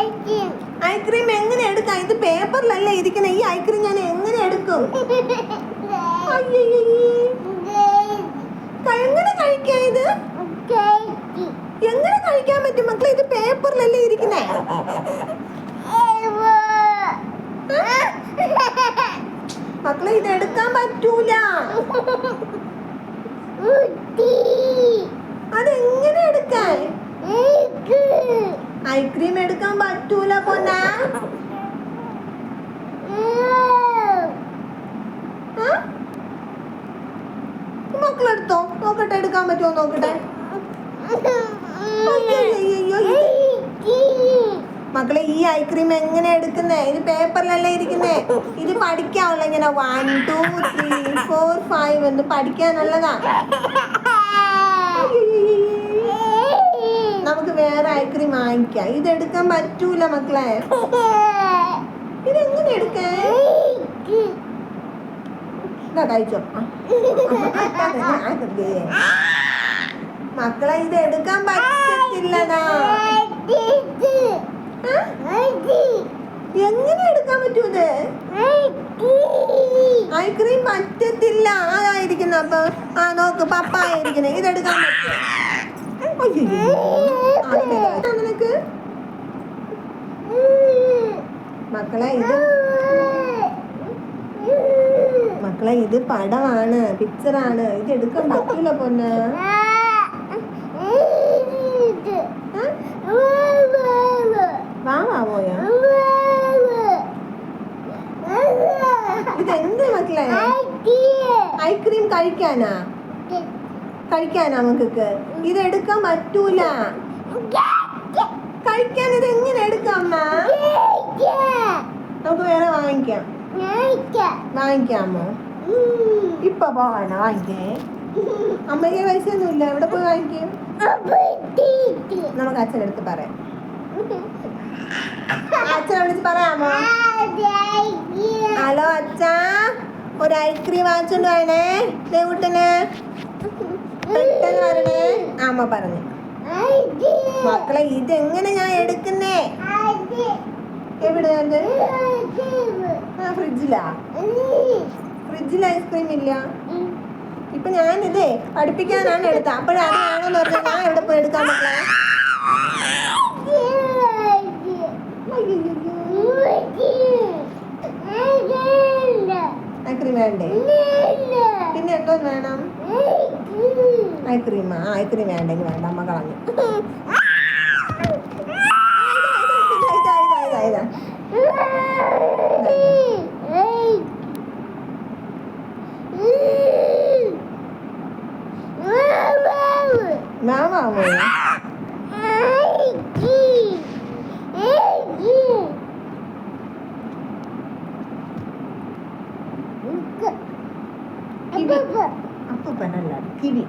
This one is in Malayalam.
എടുക്കേ? ഐസ്ക്രീം എങ്ങനെ എടുക്കാം? ഇത് പേപ്പറിലല്ലേ ഇരിക്കണേ. ഈ ഐസ്ക്രീം ഞാൻ എങ്ങനെ എടുക്കും? എങ്ങനെ കഴിക്കാം ഇത്? എങ്ങനെ കഴിക്കാൻ പറ്റും മക്കളെ? ഇത് പേപ്പറിലല്ലേ ഇരിക്കണേ. മക്കളെ ഇത് എടുക്കാൻ പറ്റൂല. അതെങ്ങനെ എടുക്കാൻ? ഐസ്ക്രീം എടുക്കാൻ പറ്റൂല പൊന്ന. മക്കളെടുത്തോ നോക്കട്ടെ, എടുക്കാൻ പറ്റുമോ നോക്കട്ടെ. മക്കളെ ഈ ഐസ്ക്രീം എങ്ങനെ എടുക്കുന്നേ? ഇത് പേപ്പറിലല്ലേ ഇരിക്കുന്നേ. ഇത് പഠിക്കാനുള്ള ഇങ്ങനെ 1 2 3 4 5 എന്ന് പഠിക്കാനുള്ളതാ. നമുക്ക് വേറെ ഐസ്ക്രീം വാങ്ങിക്കാം. ഇത് എടുക്കാൻ പറ്റൂല മക്കളെ. ഇതെങ്ങനെ എടുക്കേ? കഴിച്ചോ മക്കളെ, ഇത് എടുക്കാൻ പറ്റത്തില്ലതാ. എങ്ങനെ എടുക്കാൻ പറ്റൂത്? ഐസ്ക്രീം പറ്റത്തില്ല. അതായിരിക്കുന്ന. അപ്പൊ നോക്ക്, പപ്പായ ഇരിക്കണേ. ഇതെടുക്കാൻ പറ്റും നിനക്ക്? മക്കളെ ഇത് പടമാണ്, പിക്ചറാണ്. ഇത് എടുക്കാൻ പറ്റൂല പൊന്ന്. വാവാവോയോ? ഇതെന്ത് മക്കളെ? ഐസ്ക്രീം കഴിക്കാനാ നമുക്ക്? ഇത് എടുക്കാൻ പറ്റൂല. കഴിക്കാൻ ഇത് എങ്ങനെ എടുക്കാം? നമുക്ക് വേറെ വാങ്ങിക്കാമോ? ഇപ്പൊ പോവാണോ വാങ്ങിക്കേ? അമ്മയ്ക്ക് പൈസ ഒന്നുമില്ല. എവിടെ പോയി വാങ്ങിക്കും? നമുക്ക് അച്ഛനടുത്ത് പറയാം. അച്ഛനെ വിളിച്ച് പറയാമോ? ഹലോ അച്ഛാ, ഒരു ഐസ്ക്രീം വാങ്ങിച്ചോണ്ട് വേണേ ദേവുട്ടന്. പെട്ടെന്ന് വരണേ. അമ്മ പറഞ്ഞു. മക്കളെ ഇതെങ്ങനെ ഞാൻ എടുക്കുന്നേ? എവിടെ? ഫ്രിഡ്ജിൽ ഐസ്ക്രീം ഇല്ല. ഇപ്പൊ ഞാനിതേ പഠിപ്പിക്കാനാണ് എടുത്തത്. അപ്പോഴാണെന്ന് പറഞ്ഞാൽ ഞാൻ എവിടെ പോയി എടുക്കാൻ പറ്റില്ല. ഐസ്ക്രീം വേണ്ടേ? പിന്നെ എന്തോ വേണം? ഐസ്ക്രീം വേണ്ടെങ്കിൽ വേണ്ട. അമ്മ കളഞ്ഞു. മാമാവോ? അപ്പനല്ല, കിവി.